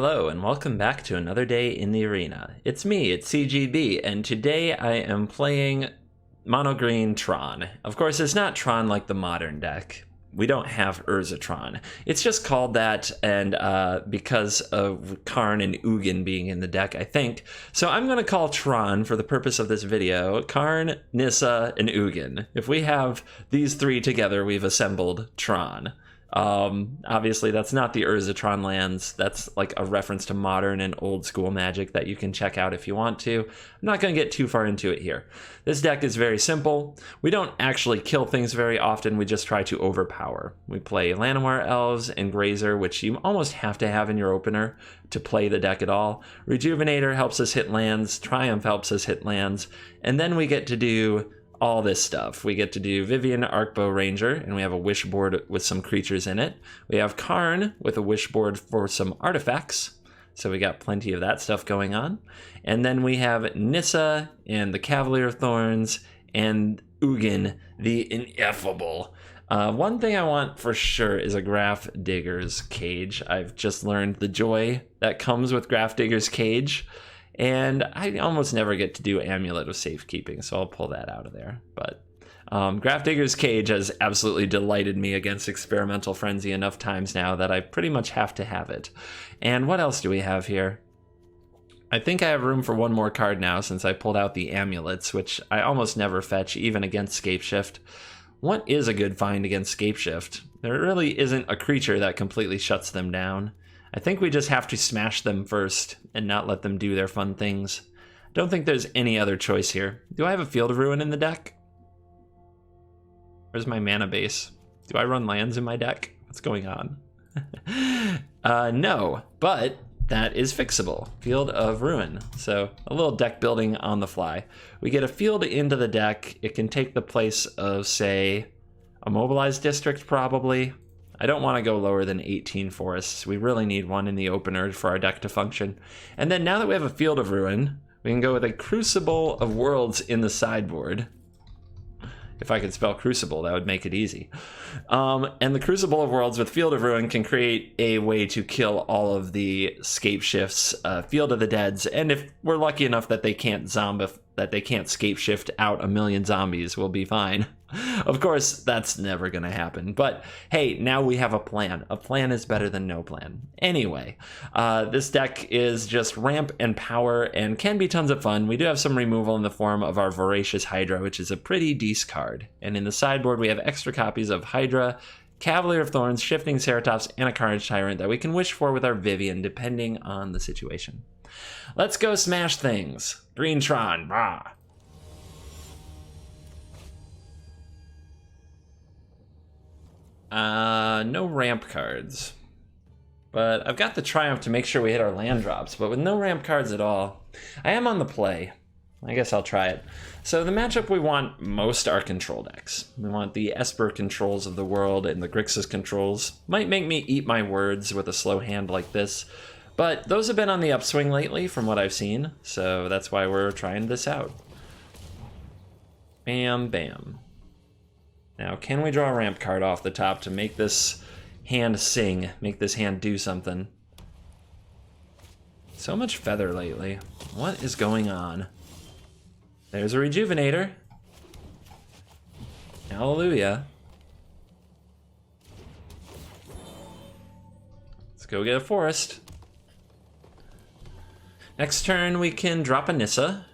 Hello and welcome back to another day in the arena. It's me, it's CGB, and today I am playing mono green TRON. Of course, it's not TRON like the modern deck. We don't have TRON. It's just called that, and because of Karn and Ugin being in the deck, I think. So I'm going to call TRON, for the purpose of this video, Karn, Nissa, and Ugin. If we have these three together, we've assembled TRON. Obviously that's not the TRON lands. That's like a reference to modern and old school Magic that you can check out if you want to. I'm not going to get too far into it here. This deck is very simple. We don't actually kill things very often, we just try to overpower. We play Llanowar Elves and Grazer, which you almost have to have in your opener to play the deck at all. Rejuvenator helps us hit lands, Triumph helps us hit lands, and then we get to do all this stuff. We get to do Vivian Arcbow Ranger, and we have a wish board with some creatures in it. We have Karn with a wish board for some artifacts, so we got plenty of that stuff going on. And then we have Nissa and the Cavalier of Thorns and Ugin, the ineffable. One thing I want for sure is a Graph Digger's Cage. I've just learned the joy that comes with Graph Digger's Cage, and I almost never get to do Amulet of Safekeeping, so I'll pull that out of there. But Graph Digger's Cage has absolutely delighted me against Experimental Frenzy enough times now that I pretty much have to have it. And what else do we have here? I think I have room for one more card now since I pulled out the Amulets, which I almost never fetch, even against Scapeshift. What is a good find against Scapeshift? There really isn't a creature that completely shuts them down. I think we just have to smash them first and not let them do their fun things. Don't think there's any other choice here. Do I have a Field of Ruin in the deck? Where's my mana base? Do I run lands in my deck? What's going on? No, but that is fixable. Field of Ruin. So a little deck building on the fly. We get a field into the deck. It can take the place of, say, a mobilized district probably. I don't want to go lower than 18 forests. We really need one in the opener for our deck to function. And then now that we have a Field of Ruin, we can go with a Crucible of Worlds in the sideboard. If I could spell Crucible, that would make it easy. And the Crucible of Worlds with Field of Ruin can create a way to kill all of the Scapeshifts, Field of the Deads, and if we're lucky enough that they can't Scapeshift out a million zombies, we'll be fine. Of course, that's never going to happen. But hey, now we have a plan. A plan is better than no plan. Anyway, this deck is just ramp and power and can be tons of fun. We do have some removal in the form of our Voracious Hydra, which is a pretty decent card. And in the sideboard, we have extra copies of Hydra, Cavalier of Thorns, Shifting Ceratops, and a Carnage Tyrant that we can wish for with our Vivian, depending on the situation. Let's go smash things. Green TRON, rah! No ramp cards. But I've got the Triumph to make sure we hit our land drops, but with no ramp cards at all, I am on the play. I guess I'll try it. So the matchup we want most are control decks. We want the Esper controls of the world and the Grixis controls. Might make me eat my words with a slow hand like this, but those have been on the upswing lately from what I've seen, so that's why we're trying this out. Bam, bam. Now, can we draw a ramp card off the top to make this hand sing, make this hand do something? So much feather lately. What is going on? There's a Rejuvenator. Hallelujah. Let's go get a forest. Next turn, we can drop a Nissa,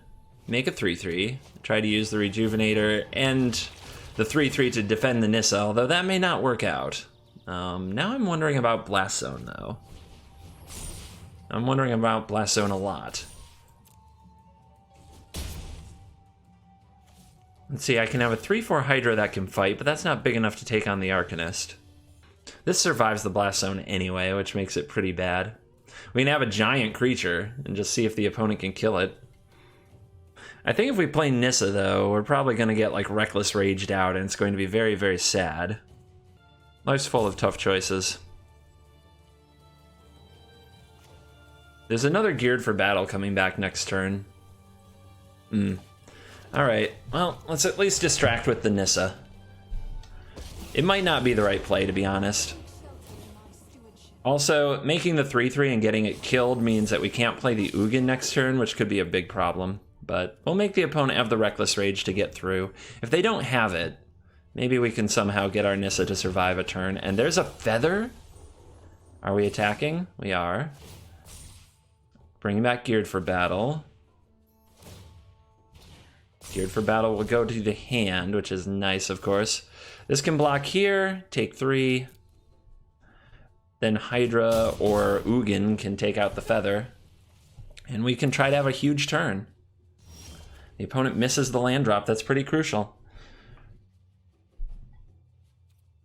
make a 3/3, try to use the Rejuvenator and the 3/3 to defend the Nissa, although that may not work out. Now I'm wondering about Blast Zone, though. I'm wondering about Blast Zone a lot. Let's see, I can have a 3/4 Hydra that can fight, but that's not big enough to take on the Arcanist. This survives the Blast Zone anyway, which makes it pretty bad. We can have a giant creature and just see if the opponent can kill it. I think if we play Nissa, though, we're probably going to get, like, Reckless Raged out, and it's going to be very, very sad. Life's full of tough choices. There's another Geared for Battle coming back next turn. Alright, well, let's at least distract with the Nissa. It might not be the right play, to be honest. Also, making the 3/3 and getting it killed means that we can't play the Ugin next turn, which could be a big problem. But we'll make the opponent have the Reckless Rage to get through. If they don't have it, maybe we can somehow get our Nissa to survive a turn. And there's a Feather? Are we attacking? We are. Bringing back Geared for Battle. Geared for Battle will go to the hand, which is nice, of course. This can block here, take 3. Then Hydra or Ugin can take out the Feather. And we can try to have a huge turn. The opponent misses the land drop. That's pretty crucial.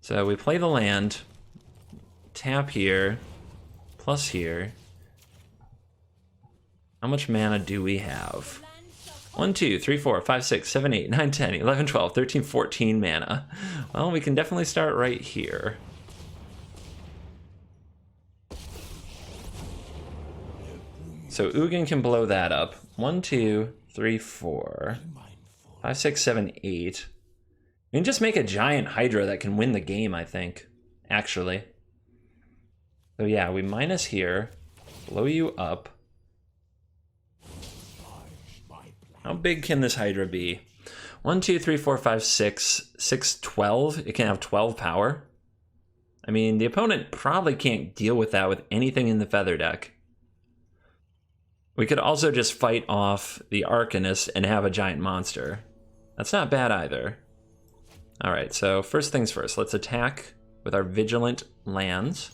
So we play the land. Tap here. Plus here. How much mana do we have? 1, 2, 3, 4, 5, 6, 7, 8, 9, 10, 11, 12, 13, 14 mana. Well, we can definitely start right here. So Ugin can blow that up. 1, 2, 3, 4, 5, 6, 7, 8. We can just make a giant Hydra that can win the game, I think. Actually. So yeah, we minus here. Blow you up. How big can this Hydra be? 1, 2, 3, 4, 5, 6, 6, 12. It can have 12 power. I mean, the opponent probably can't deal with that with anything in the Feather deck. We could also just fight off the Arcanist and have a giant monster. That's not bad either. Alright, so first things first, let's attack with our Vigilant lands.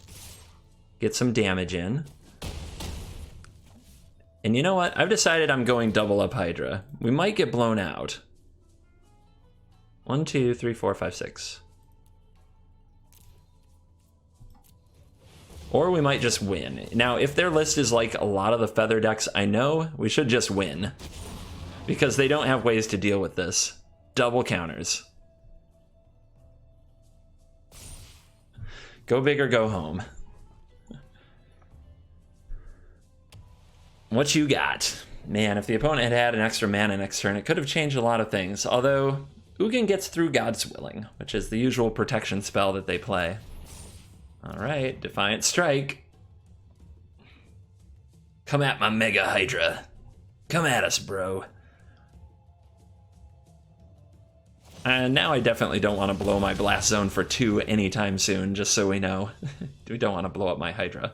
Get some damage in. And you know what? I've decided I'm going double up Hydra. We might get blown out. 1, 2, 3, 4, 5, 6. Or we might just win. Now, if their list is like a lot of the Feather decks I know, we should just win. Because they don't have ways to deal with this. Double counters. Go big or go home. What you got? Man, if the opponent had had an extra mana next turn, it could have changed a lot of things. Although, Ugin gets through God's Willing, which is the usual protection spell that they play. Alright, Defiant Strike. Come at my Mega Hydra. Come at us, bro. And now I definitely don't want to blow my Blast Zone for 2 anytime soon, just so we know. We don't want to blow up my Hydra.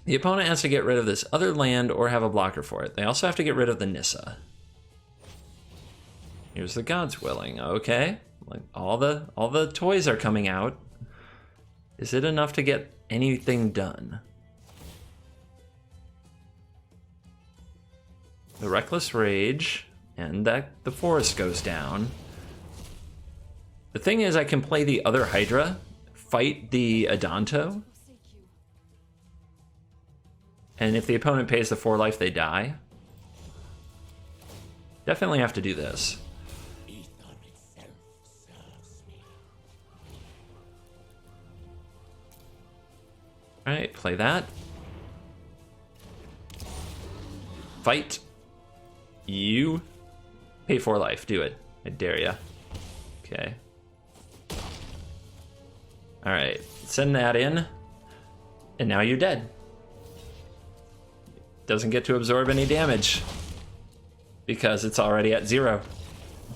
The opponent has to get rid of this other land or have a blocker for it. They also have to get rid of the Nissa. Here's the God's Willing. Okay, like all the toys are coming out. Is it enough to get anything done? The Reckless Rage, and that the forest goes down. The thing is, I can play the other Hydra, fight the Adanto, and if the opponent pays the 4 life, they die. Definitely have to do this. Alright, play that. Fight. You. Pay 4 life, do it. I dare ya. Okay. Alright, send that in. And now you're dead. Doesn't get to absorb any damage. Because it's already at 0.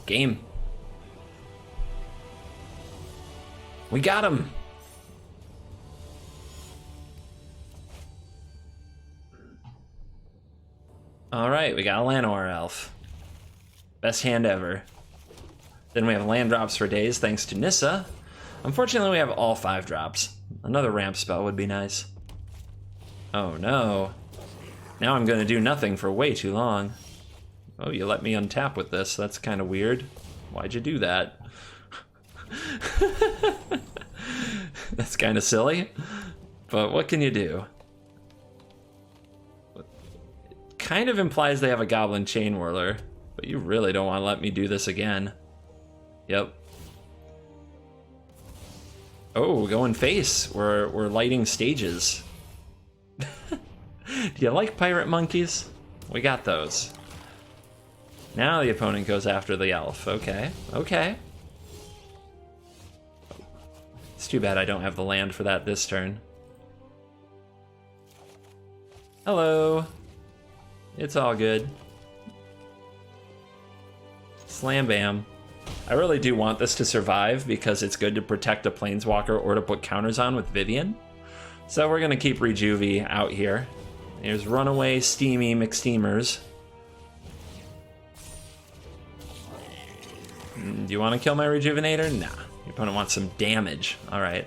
Game. We got him! Alright, we got a Llanowar Elf. Best hand ever. Then we have land drops for days thanks to Nissa. Unfortunately, we have all 5 drops. Another ramp spell would be nice. Oh no. Now I'm gonna do nothing for way too long. Oh, you let me untap with this. That's kind of weird. Why'd you do that? That's kind of silly. But what can you do? Kind of implies they have a Goblin Chain Whirler, but you really don't want to let me do this again. Yep. Oh, going face. We're lighting stages. Do you like pirate monkeys? We got those. Now the opponent goes after the elf. Okay, okay. It's too bad I don't have the land for that this turn. Hello. It's all good. Slam bam. I really do want this to survive because it's good to protect a planeswalker or to put counters on with Vivian. So we're gonna keep Rejuvie out here. Here's Runaway, Steamy, McSteamers. Do you want to kill my Rejuvenator? Nah. Your opponent wants some damage. Alright.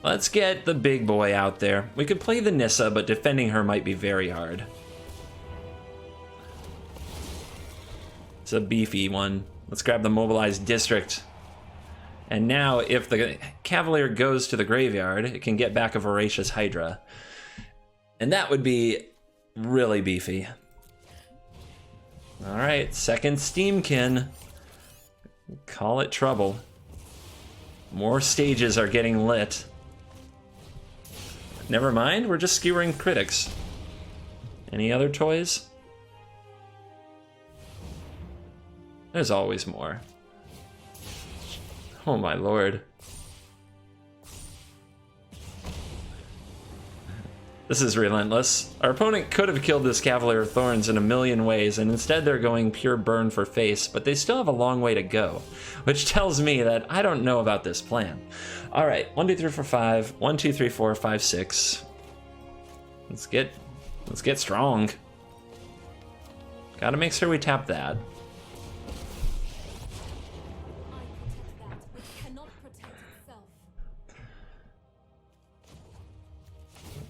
Let's get the big boy out there. We could play the Nissa, but defending her might be very hard. It's a beefy one. Let's grab the Mobilized District. And now, if the Cavalier goes to the graveyard, it can get back a Voracious Hydra. And that would be really beefy. Alright, second Steamkin. Call it trouble. More stages are getting lit. Never mind, we're just skewering critics. Any other toys? There's always more. Oh my lord. This is relentless. Our opponent could have killed this Cavalier of Thorns in a million ways, and instead they're going pure burn for face, but they still have a long way to go, which tells me that I don't know about this plan. All right, 1, 2, 3, 4, 5. 1, 2, 3, 4, 5, 6. Let's get strong. Gotta make sure we tap that.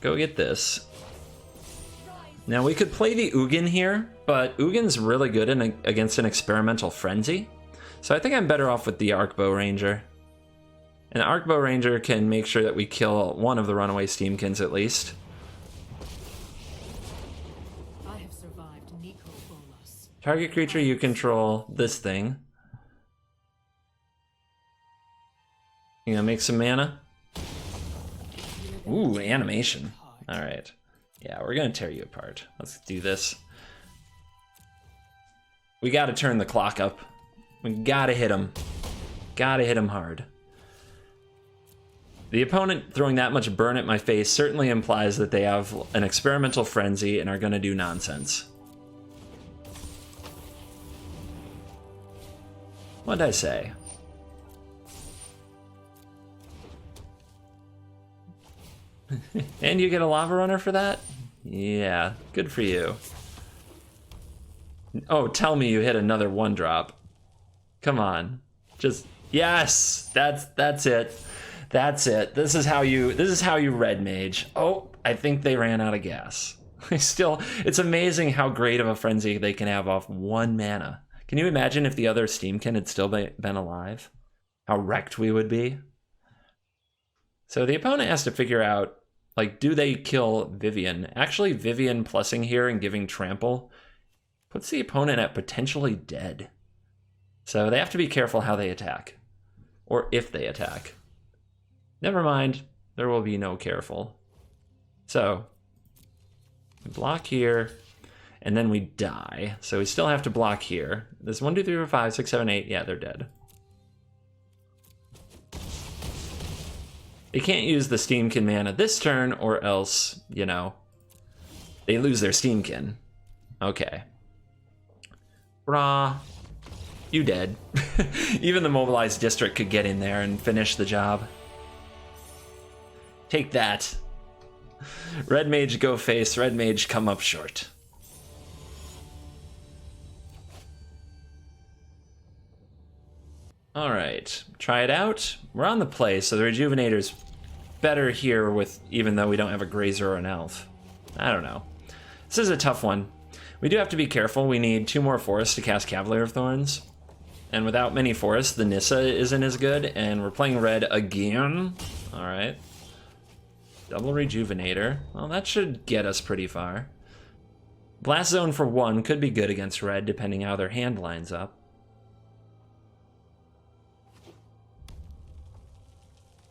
Go get this. Now we could play the Ugin here, but Ugin's really good against an Experimental Frenzy. So I think I'm better off with the Arcbow Ranger. An Arcbow Ranger can make sure that we kill one of the Runaway Steamkins at least. I have survived Nico Bolas. Target creature you control, this thing. You gonna make some mana? Ooh, animation. Alright. Yeah, we're gonna tear you apart. Let's do this. We gotta turn the clock up. We gotta hit him. Gotta hit him hard. The opponent throwing that much burn at my face certainly implies that they have an Experimental Frenzy and are gonna do nonsense. What'd I say? And you get a Lava Runner for that? Yeah, good for you. Oh, tell me you hit another 1-drop. Come on. Just yes, that's it. That's it. This is how you red mage. Oh, I think they ran out of gas. It's amazing how great of a frenzy they can have off 1 mana. Can you imagine if the other Steamkin had still been alive? How wrecked we would be? So the opponent has to figure out, like, do they kill Vivian? Actually, Vivian plussing here and giving trample puts the opponent at potentially dead. So they have to be careful how they attack. Or if they attack. Never mind, there will be no careful. So, we block here, and then we die. So we still have to block here. There's 1, 2, 3, 4, 5, 6, 7, 8. Yeah, they're dead. They can't use the Steamkin mana this turn, or else, you know, they lose their Steamkin. Okay. Brah. You dead. Even the Mobilized District could get in there and finish the job. Take that. Red Mage go face, Red Mage come up short. Alright, try it out. We're on the play, so the Rejuvenator's better here with, even though we don't have a Grazer or an Elf. I don't know. This is a tough one. We do have to be careful. We need 2 more forests to cast Cavalier of Thorns. And without many forests, the Nissa isn't as good, and we're playing red again. Alright. Double Rejuvenator. Well, that should get us pretty far. Blast Zone for 1 could be good against red, depending how their hand lines up.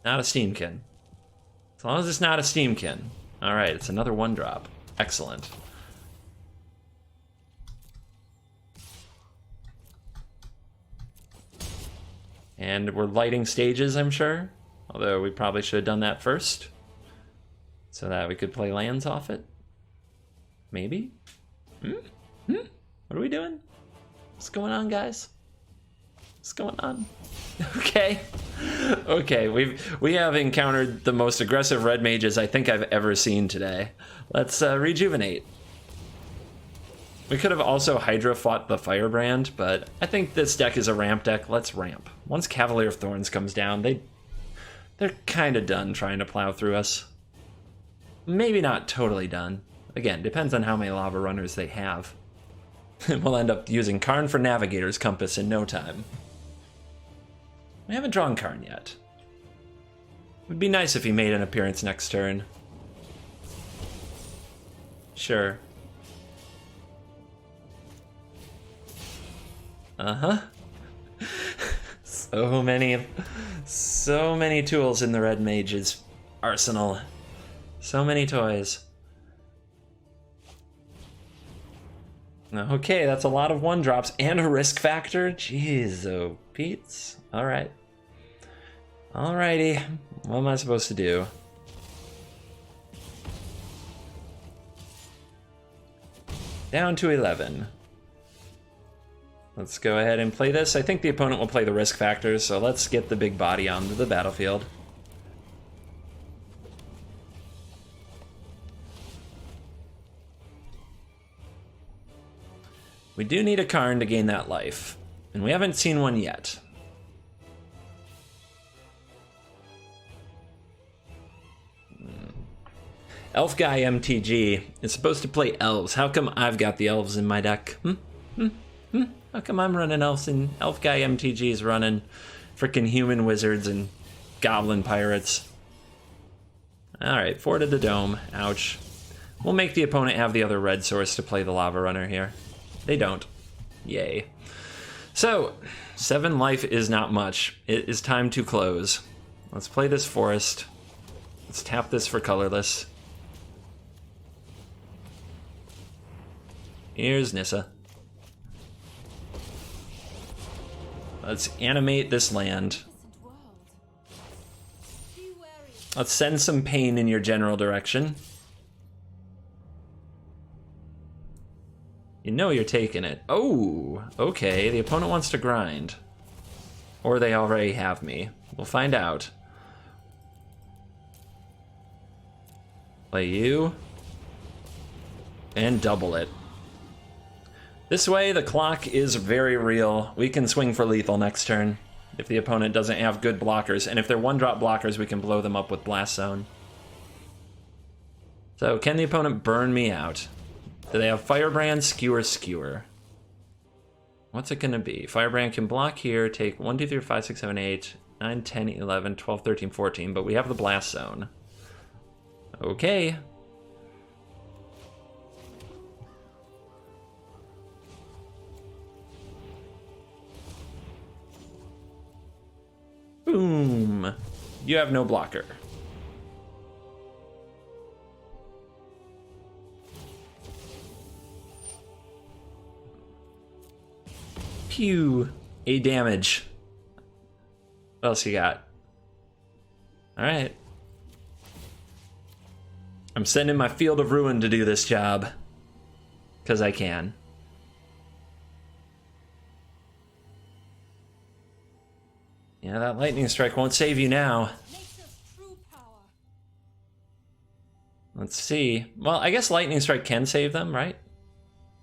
Not a Steamkin. As long as it's not a Steamkin. Alright, it's another 1-drop. Excellent. And we're lighting stages, I'm sure. Although we probably should have done that first, so that we could play lands off it. Maybe? What are we doing? What's going on, guys? What's going on? Okay. Okay, we have encountered the most aggressive red mages I think I've ever seen today. Let's rejuvenate. We could have also Hydra fought the Firebrand, but I think this deck is a ramp deck. Let's ramp. Once Cavalier of Thorns comes down, they're kind of done trying to plow through us. Maybe not totally done. Again, depends on how many lava runners they have. We'll end up using Karn for Navigator's Compass in no time. We haven't drawn Karn yet. It would be nice if he made an appearance next turn. Sure. Uh-huh. So many tools in the red mage's arsenal. So many toys. Okay, that's a lot of 1-drops and a risk factor. Jeez, oh, Pete's. All right. Alrighty. What am I supposed to do? Down to 11. Let's go ahead and play this. I think the opponent will play the risk factor, so let's get the big body onto the battlefield. We do need a Karn to gain that life, and we haven't seen one yet. Elf Guy MTG is supposed to play elves. How come I've got the elves in my deck? How come I'm running elves and Elf Guy MTG is running freaking human wizards and goblin pirates? Alright, 4 to the dome. Ouch. We'll make the opponent have the other red source to play the lava runner here. They don't. Yay. So, 7 life is not much. It is time to close. Let's play this forest. Let's tap this for colorless. Here's Nissa. Let's animate this land. Let's send some pain in your general direction. You know you're taking it. Oh, okay. The opponent wants to grind. Or they already have me. We'll find out. Play you. And double it. This way, the clock is very real. We can swing for lethal next turn if the opponent doesn't have good blockers. And if they're 1-drop blockers, we can blow them up with Blast Zone. So, can the opponent burn me out? Do they have Firebrand, Skewer, Skewer? What's it gonna be? Firebrand can block here, take 1, 2, 3, 5, 6, 7, 8, 9, 10, 11, 12, 13, 14, but we have the Blast Zone. Okay. Boom. You have no blocker. Pew. 8 damage. What else you got? Alright. I'm sending my Field of Ruin to do this job. Because I can. Yeah, that lightning strike won't save you now. Let's see. Well, I guess lightning strike can save them, right?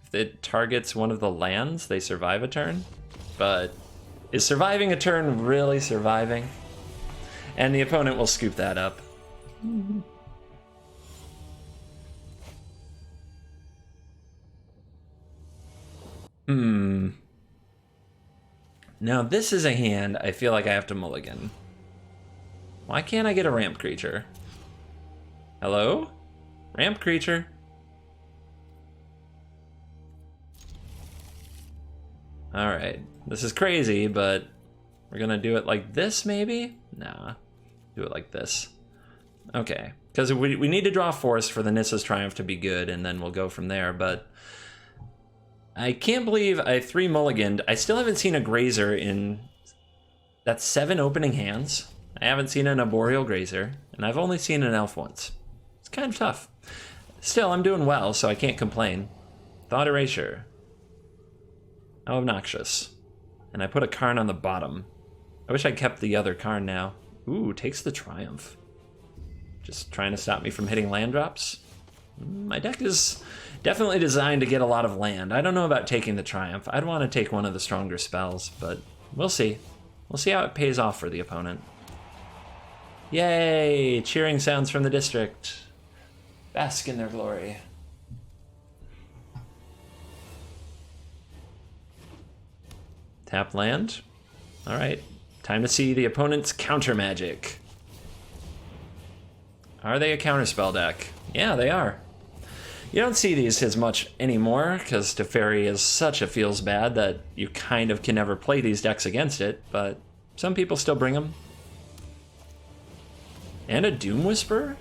If it targets one of the lands, they survive a turn. But is surviving a turn really surviving? And the opponent will scoop that up. Now this is a hand I feel like I have to mulligan. Why can't I get a ramp creature? Hello? Ramp creature? Alright, this is crazy, but we're gonna do it like this maybe? Nah, do it like this. Okay, because we need to draw force for the Nissa's Triumph to be good, and then we'll go from there, but I can't believe I 3 mulliganed. I still haven't seen a Grazer in... That's 7 opening hands? I haven't seen an Arboreal Grazer, and I've only seen an Elf once. It's kind of tough. Still, I'm doing well, so I can't complain. Thought Erasure. How obnoxious. And I put a Karn on the bottom. I wish I'd kept the other Karn now. Ooh, takes the Triumph. Just trying to stop me from hitting land drops. My deck is definitely designed to get a lot of land. I don't know about taking the Triumph. I'd want to take one of the stronger spells, but we'll see. We'll see how it pays off for the opponent. Yay! Cheering sounds from the district. Bask in their glory. Tap land. Alright. Time to see the opponent's counter magic. Are they a counterspell deck? Yeah, they are. You don't see these as much anymore, because Teferi is such a feels bad that you kind of can never play these decks against it, but some people still bring them. And a Doom Whisper?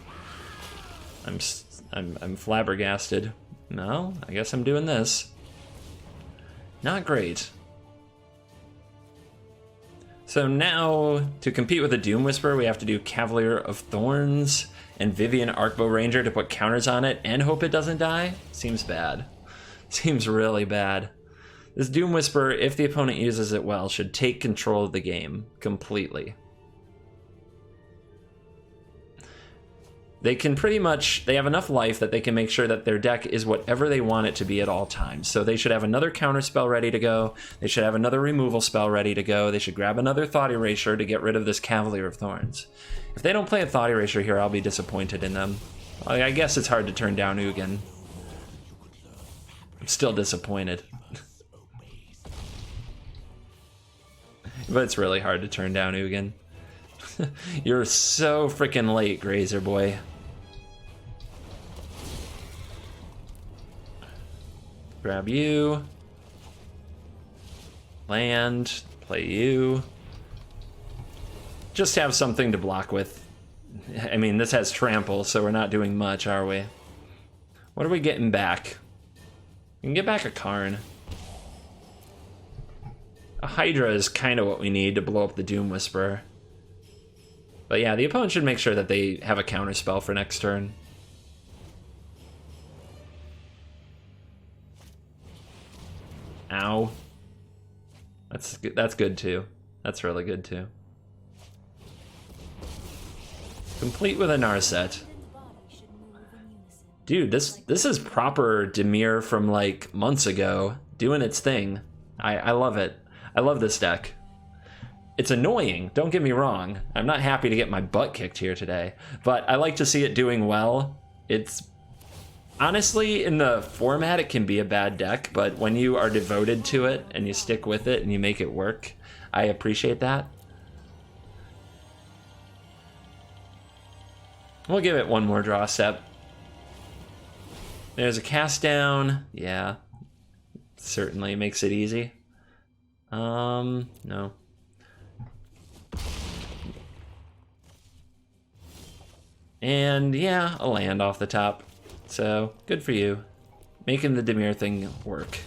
I'm flabbergasted. No, I guess I'm doing this. Not great. So now, to compete with a Doom Whisper, we have to do Cavalier of Thorns and Vivian Arcbow Ranger to put counters on it and hope it doesn't die? Seems bad. Seems really bad. This Doom Whisper, if the opponent uses it well, should take control of the game completely. They can pretty much, they have enough life that they can make sure that their deck is whatever they want it to be at all times. So they should have another counter spell ready to go. They should have another removal spell ready to go. They should grab another Thought Erasure to get rid of this Cavalier of Thorns. If they don't play a Thought Erasure here, I'll be disappointed in them. I guess it's hard to turn down Ugin. I'm still disappointed. But it's really hard to turn down Ugin. You're so freaking late, Grazer boy. Grab you. Land. Play you. Just have something to block with. I mean, this has trample, so we're not doing much, are we? What are we getting back? We can get back a Karn. A Hydra is kind of what we need to blow up the Doom Whisperer. But yeah, the opponent should make sure that they have a counter spell for next turn. Ow. That's good too. That's really good too. Complete with a Narset. Dude, this is proper Dimir from like months ago, doing its thing. I love it. I love this deck. It's annoying, don't get me wrong. I'm not happy to get my butt kicked here today, but I like to see it doing well. It's honestly, in the format, it can be a bad deck, but when you are devoted to it and you stick with it and you make it work, I appreciate that. We'll give it one more draw step. There's a cast down. Yeah, certainly makes it easy. No. And yeah, a land off the top. So, good for you. Making the Dimir thing work.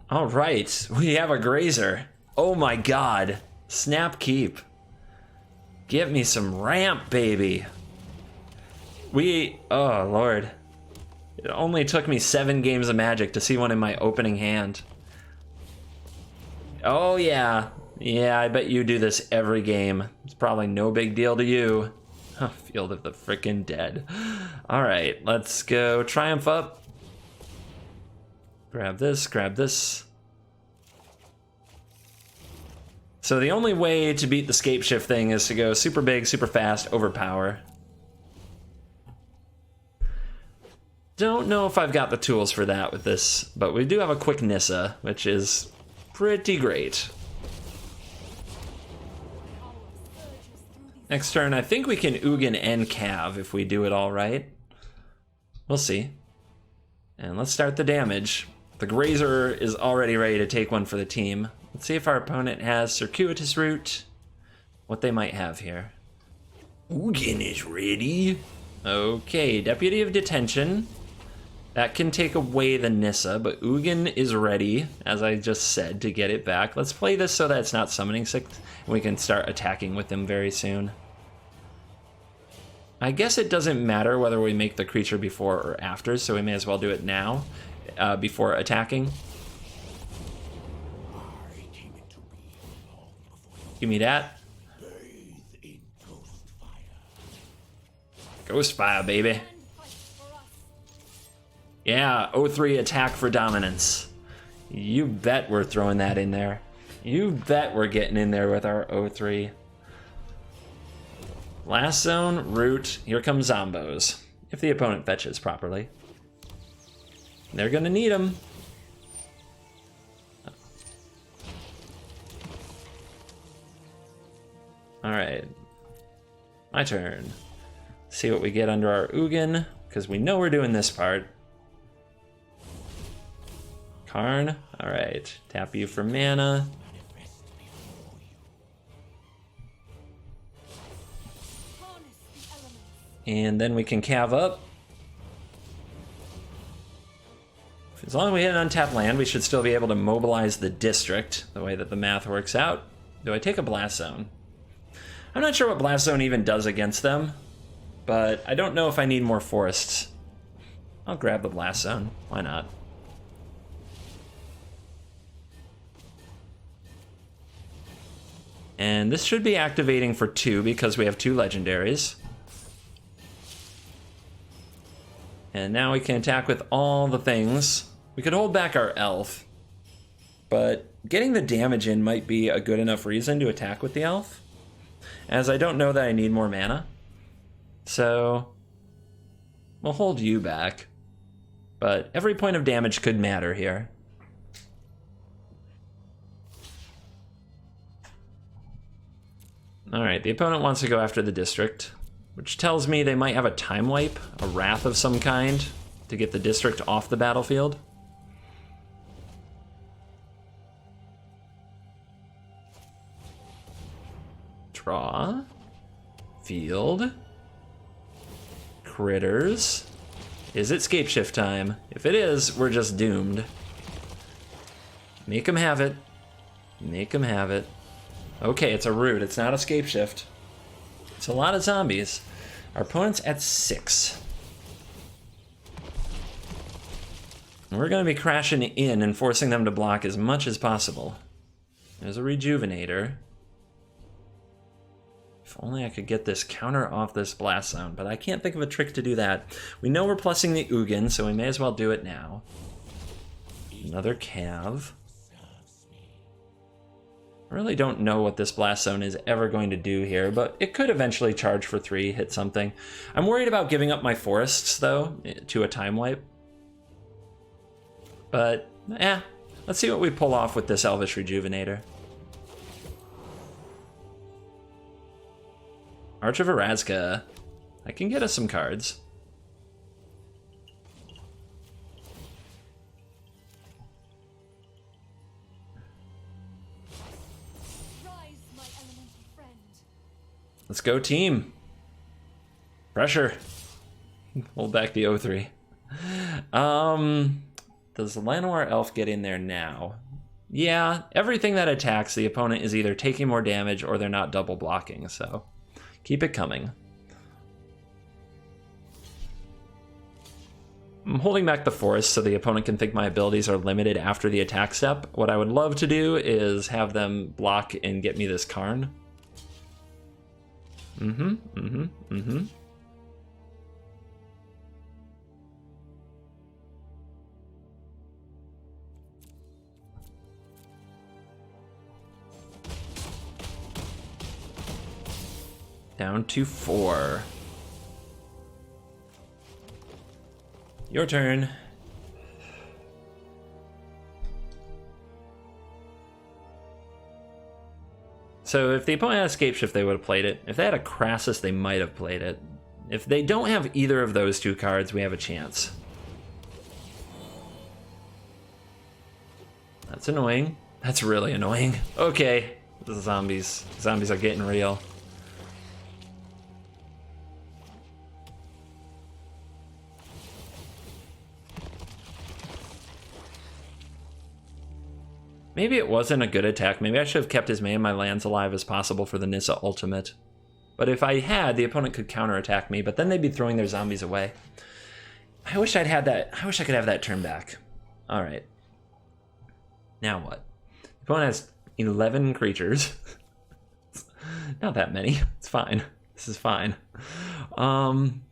All right, we have a Grazer. Oh my god. Snap keep. Give me some ramp, baby. Oh lord. It only took me 7 games of Magic to see one in my opening hand. Oh yeah. Yeah, I bet you do this every game. It's probably no big deal to you. Oh, Field of the frickin' Dead. Alright, let's go Triumph up. Grab this, grab this. So the only way to beat the Scape Shift thing is to go super big, super fast, overpower. Don't know if I've got the tools for that with this, but we do have a quick Nissa, which is pretty great. Next turn, I think we can Ugin and Cav if we do it all right. We'll see. And let's start the damage. The Grazer is already ready to take one for the team. Let's see if our opponent has Circuitous Route. What they might have here. Ugin is ready. Okay, Deputy of Detention. That can take away the Nissa, but Ugin is ready, as I just said, to get it back. Let's play this so that it's not summoning sick, and we can start attacking with them very soon. I guess it doesn't matter whether we make the creature before or after, so we may as well do it now, before attacking. Give me that. Ghost fire, baby. Yeah, 0-3 attack for dominance. You bet we're throwing that in there. You bet we're getting in there with our 0-3. Last zone, root, here comes Zombos. If the opponent fetches properly. They're gonna need them. Alright. My turn. See what we get under our Ugin, because we know we're doing this part. Karn, alright. Tap you for mana. And then we can cav up. As long as we hit an untapped land, we should still be able to mobilize the district, the way that the math works out. Do I take a blast zone? I'm not sure what blast zone even does against them, but I don't know if I need more forests. I'll grab the blast zone. Why not? And this should be activating for 2 because we have 2 legendaries. And now we can attack with all the things. We could hold back our elf, but getting the damage in might be a good enough reason to attack with the elf, as I don't know that I need more mana. So we'll hold you back, but every point of damage could matter here. Alright, the opponent wants to go after the district, which tells me they might have a time wipe, a wrath of some kind, to get the district off the battlefield. Draw. Field. Critters. Is it scape shift time? If it is, we're just doomed. Make them have it. Make them have it. Okay, it's a root. It's not a scape shift. It's a lot of zombies. Our opponent's at 6. We're going to be crashing in and forcing them to block as much as possible. There's a rejuvenator. If only I could get this counter off this blast zone, but I can't think of a trick to do that. We know we're plussing the Ugin, so we may as well do it now. Another cav. I really don't know what this blast zone is ever going to do here, but it could eventually charge for 3, hit something. I'm worried about giving up my forests, though, to a time wipe. But, let's see what we pull off with this Elvish Rejuvenator. Arch of Erazga. I can get us some cards. Let's go, team. Pressure. Hold back the 0-3. Does the Llanowar Elf get in there now? Yeah, everything that attacks the opponent is either taking more damage or they're not double blocking, so keep it coming. I'm holding back the forest so the opponent can think my abilities are limited after the attack step. What I would love to do is have them block and get me this Karn. Down to 4. Your turn. So if the opponent had Escape Shift, they would have played it. If they had a Crassus, they might have played it. If they don't have either of those 2 cards, we have a chance. That's annoying. That's really annoying. Okay, the zombies. Zombies are getting real. Maybe it wasn't a good attack. Maybe I should have kept as many of my lands alive as possible for the Nissa ultimate. But if I had, the opponent could counterattack me, but then they'd be throwing their zombies away. I wish I'd had that. I wish I could have that turn back. All right. Now what? The opponent has 11 creatures. Not that many. It's fine. This is fine. And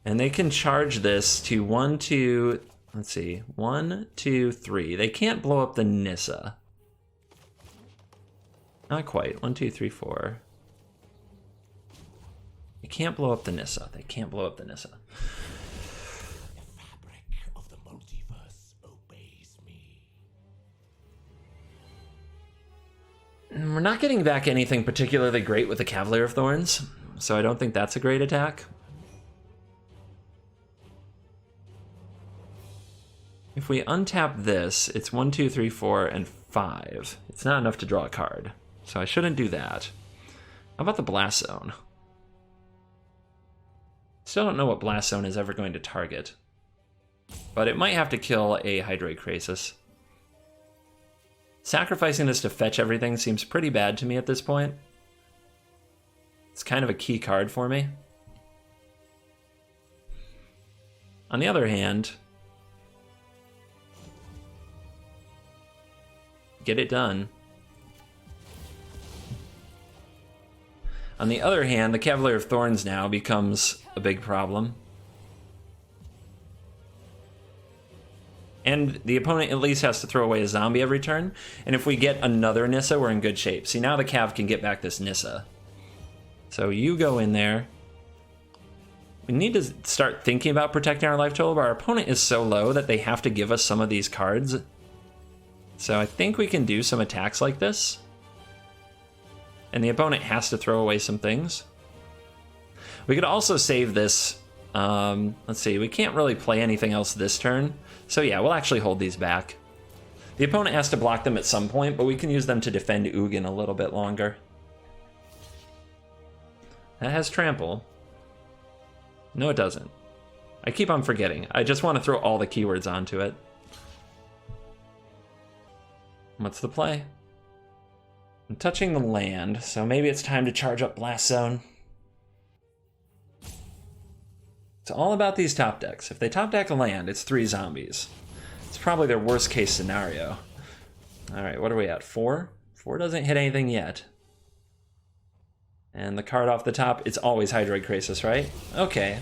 they can charge this to 1, 2, let's see, 1, 2, 3. They can't blow up the Nissa. Not quite. 1, 2, 3, 4. They can't blow up the Nissa. They can't blow up the Nissa. The fabric of the multiverse obeys me. We're not getting back anything particularly great with the Cavalier of Thorns, so I don't think that's a great attack. If we untap this, it's 1, 2, 3, 4, and 5. It's not enough to draw a card, so I shouldn't do that. How about the Blast Zone? Still don't know what Blast Zone is ever going to target, but it might have to kill a Hydroid Krasis. Sacrificing this to fetch everything seems pretty bad to me at this point. It's kind of a key card for me. On the other hand, get it done. On the other hand, the Cavalier of Thorns now becomes a big problem. And the opponent at least has to throw away a zombie every turn. And if we get another Nissa, we're in good shape. See, now the Cav can get back this Nissa. So you go in there. We need to start thinking about protecting our life total, but our opponent is so low that they have to give us some of these cards. So I think we can do some attacks like this. And the opponent has to throw away some things. We could also save this. Let's see, we can't really play anything else this turn. So yeah, we'll actually hold these back. The opponent has to block them at some point, but we can use them to defend Ugin a little bit longer. That has trample. No, it doesn't. I keep on forgetting. I just want to throw all the keywords onto it. What's the play? I'm touching the land, so maybe it's time to charge up Blast Zone. It's all about these top decks. If they top deck a land, it's 3 zombies. It's probably their worst case scenario. Alright, what are we at? 4? 4 doesn't hit anything yet. And the card off the top, it's always Hydroid Krasis, right? Okay.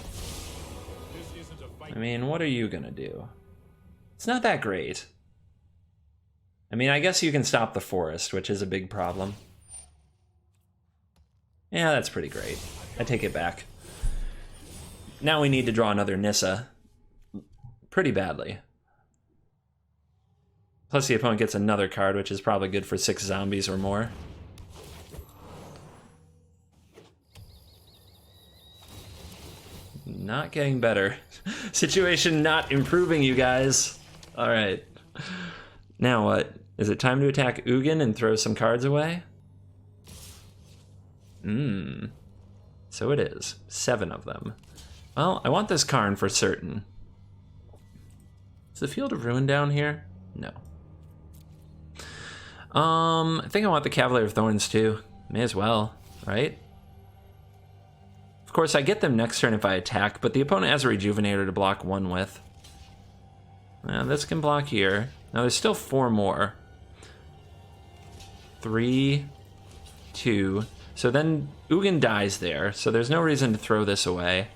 I mean, what are you gonna do? It's not that great. I mean, I guess you can stop the forest, which is a big problem. Yeah, that's pretty great. I take it back. Now we need to draw another Nissa. Pretty badly. Plus the opponent gets another card, which is probably good for 6 zombies or more. Not getting better. Situation not improving, you guys. Alright. Now what? Is it time to attack Ugin and throw some cards away? So it is. 7 of them. Well, I want this Karn for certain. Is the Field of Ruin down here? No. I think I want the Cavalier of Thorns too. May as well, right? Of course, I get them next turn if I attack, but the opponent has a Rejuvenator to block 1 with. Now, this can block here. Now, there's still 4 more. 3, 2. So then Ugin dies there, so there's no reason to throw this away.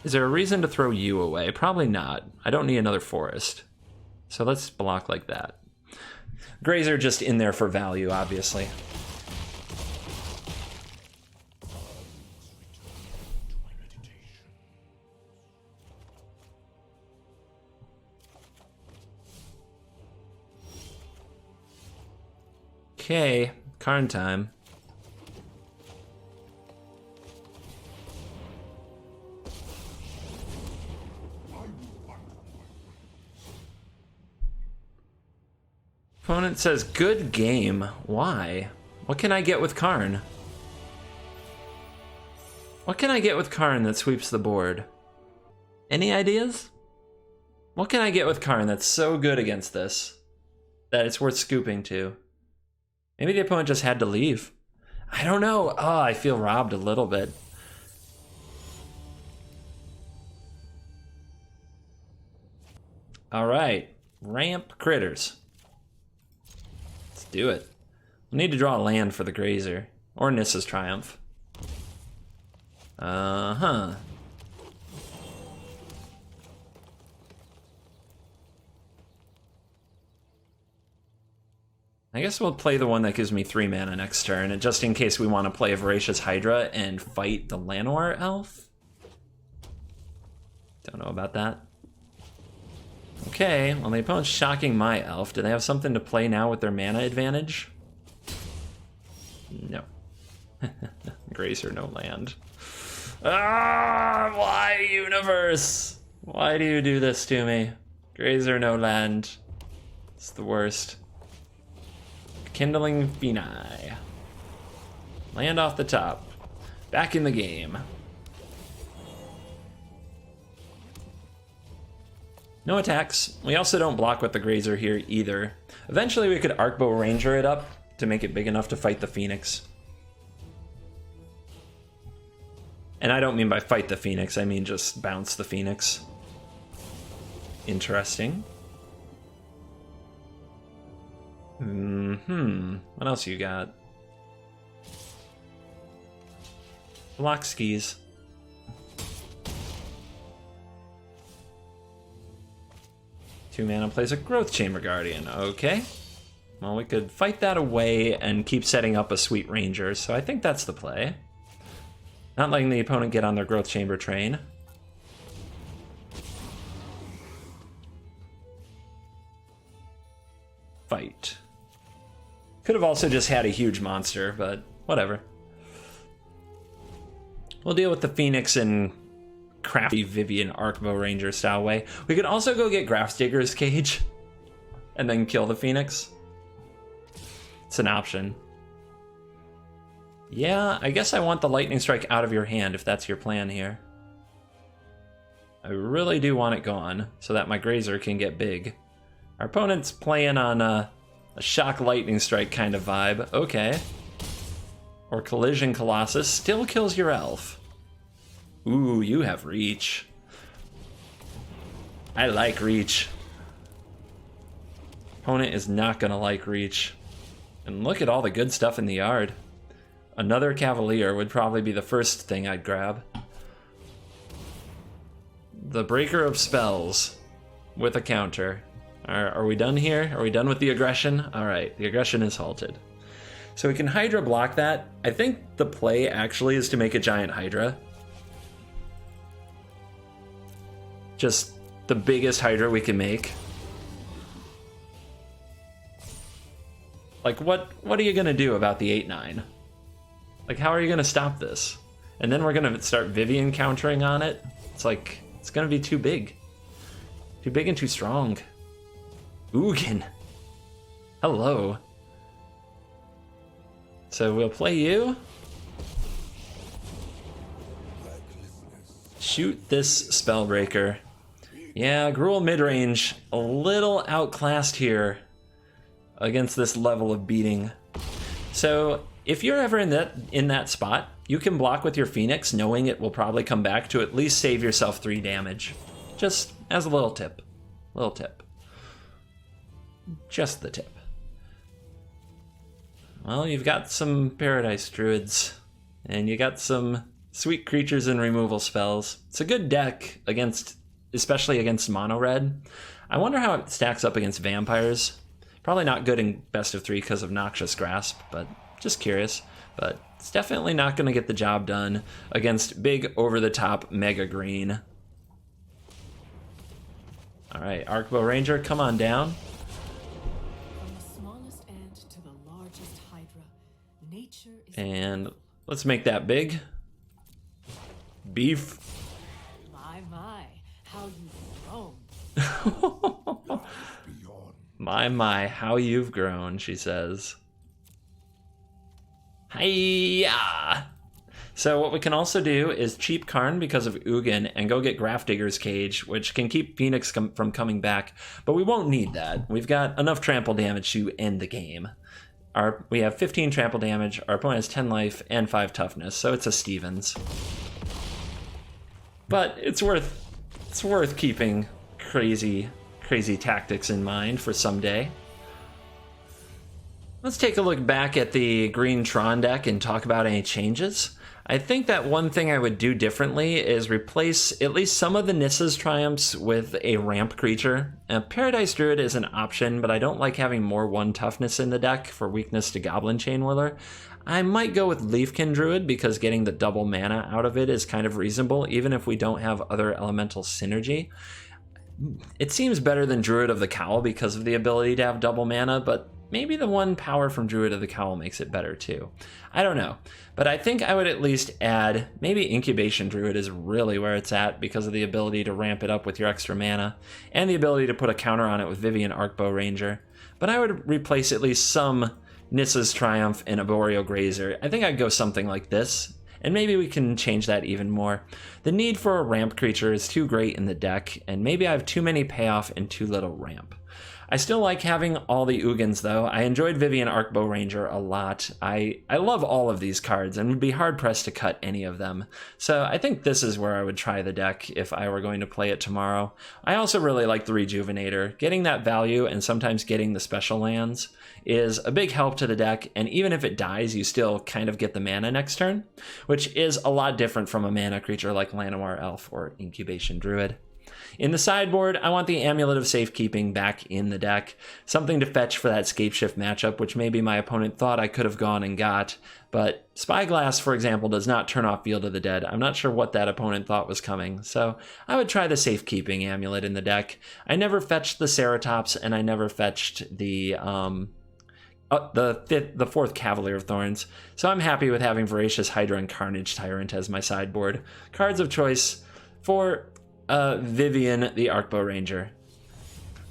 Is there a reason to throw you away? Probably not. I don't need another forest. So let's block like that. Grays are just in there for value, obviously. Okay, Karn time. Opponent says, good game. Why? What can I get with Karn? What can I get with Karn that sweeps the board? Any ideas? What can I get with Karn that's so good against this that it's worth scooping to? Maybe the opponent just had to leave. I don't know. Oh, I feel robbed a little bit. All right, ramp critters. Let's do it. We need to draw a land for the Grazer or Nissa's Triumph. Uh-huh. I guess we'll play the one that gives me 3 mana next turn, and just in case we want to play a Voracious Hydra and fight the Llanowar Elf. Don't know about that. Okay, well the opponent's shocking my elf. Do they have something to play now with their mana advantage? No. Grazer, no land. Ah, why, universe? Why do you do this to me? Grazer, no land. It's the worst. Kindling Phenai. Land off the top. Back in the game. No attacks. We also don't block with the Grazer here either. Eventually we could Arcbow Ranger it up to make it big enough to fight the Phoenix. And I don't mean by fight the Phoenix, I mean just bounce the Phoenix. Interesting. What else you got? Block skis. Two mana plays a Growth Chamber Guardian. Okay. Well, we could fight that away and keep setting up a Sweet Ranger, so I think that's the play. Not letting the opponent get on their Growth Chamber train. Fight. Could have also just had a huge monster, but whatever. We'll deal with the Phoenix in crafty Vivian Arcbow Ranger style way. We could also go get Grafdigger's Cage and then kill the Phoenix. It's an option. Yeah, I guess I want the Lightning Strike out of your hand if that's your plan here. I really do want it gone so that my Grazer can get big. Our opponent's playing on a Shock Lightning Strike kind of vibe. Okay. Or Collision Colossus still kills your elf. Ooh, you have reach. I like reach. Opponent is not gonna like reach. And look at all the good stuff in the yard. Another Cavalier would probably be the first thing I'd grab. The Breaker of Spells with a counter. Are we done here? Are we done with the aggression? All right, the aggression is halted. So we can Hydra block that. I think the play actually is to make a giant Hydra. Just the biggest Hydra we can make. Like, what are you gonna do about the 8/9? Like, how are you gonna stop this? And then we're gonna start Vivian countering on it. It's like, it's gonna be too big. Too big and too strong. Ugin. Hello. So we'll play you. Shoot this Spellbreaker. Yeah, Gruul midrange, a little outclassed here against this level of beating. So if you're ever in that spot, you can block with your Phoenix, knowing it will probably come back to at least save yourself 3 damage. Just as a little tip. Little tip. Just the tip. Well, you've got some Paradise Druids, and you got some sweet creatures and removal spells. It's a good deck against, especially against mono red. I wonder how it stacks up against vampires. Probably not good in best of 3 because of Noxious Grasp, but just curious. But it's definitely not going to get the job done against big over-the-top mega green. All right, Arcbow Ranger, come on down. From the smallest ant to the largest hydra, nature is And let's make that big. Beef. my, how you've grown. Beyond. My, how you've grown, she says. Hiya! So what we can also do is cheap Karn because of Ugin and go get Grafdigger's Cage, which can keep Phoenix from coming back, but we won't need that. We've got enough trample damage to end the game. We have 15 trample damage, our opponent has 10 life and 5 toughness, so it's a Stevens. But it's worth keeping crazy tactics in mind for someday. Let's take a look back at the green Tron deck and talk about any changes. I think that one thing I would do differently is replace at least some of the Nissa's Triumphs with a ramp creature. Paradise Druid is an option, but I don't like having more 1 toughness in the deck for weakness to Goblin Chainwhirler. I might go with Leafkin Druid because getting the double mana out of it is kind of reasonable, even if we don't have other elemental synergy. It seems better than Druid of the Cowl because of the ability to have double mana, but maybe the 1 power from Druid of the Cowl makes it better too. I don't know, but I think I would at least add, maybe Incubation Druid is really where it's at because of the ability to ramp it up with your extra mana, and the ability to put a counter on it with Vivian Arcbow Ranger. But I would replace at least some Nissa's Triumph and Arboreal Grazer. I think I'd go something like this, and maybe we can change that even more. The need for a ramp creature is too great in the deck, and maybe I have too many payoff and too little ramp. I still like having all the Ugins though. I enjoyed Vivian Arcbow Ranger a lot. I love all of these cards and would be hard pressed to cut any of them. So I think this is where I would try the deck if I were going to play it tomorrow. I also really like the Rejuvenator. Getting that value and sometimes getting the special lands is a big help to the deck, and even if it dies, you still kind of get the mana next turn, which is a lot different from a mana creature like Llanowar Elf or Incubation Druid. In the sideboard, I want the Amulet of Safekeeping back in the deck, something to fetch for that Scapeshift matchup, which maybe my opponent thought I could have gone and got, but Spyglass, for example, does not turn off Field of the Dead. I'm not sure what that opponent thought was coming, so I would try the Safekeeping Amulet in the deck. I never fetched the Ceratops, and I never fetched the fourth Cavalier of Thorns, so I'm happy with having Voracious Hydra and Carnage Tyrant as my sideboard. Cards of choice for Vivian the Arcbow Ranger.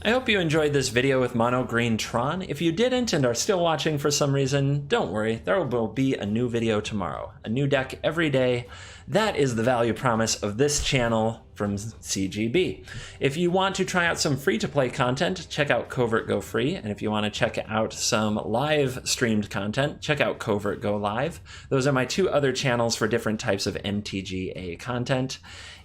I hope you enjoyed this video with Mono Green Tron. If you didn't and are still watching for some reason, don't worry, there will be a new video tomorrow. A new deck every day. That is the value promise of this channel from CGB. If you want to try out some free-to-play content, check out Covert Go Free, and if you want to check out some live streamed content, check out Covert Go Live. Those are my 2 other channels for different types of MTGA content.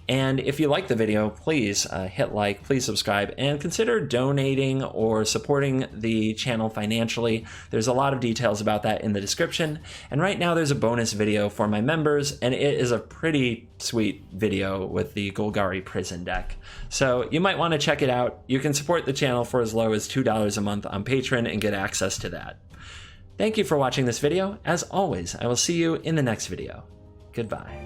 And if you like the video, please hit like, please subscribe, and consider donating or supporting the channel financially. There's a lot of details about that in the description. And right now there's a bonus video for my members, and it is a pretty sweet video with the Golgari Prison deck. So you might want to check it out. You can support the channel for as low as $2 a month on Patreon and get access to that. Thank you for watching this video. As always, I will see you in the next video. Goodbye.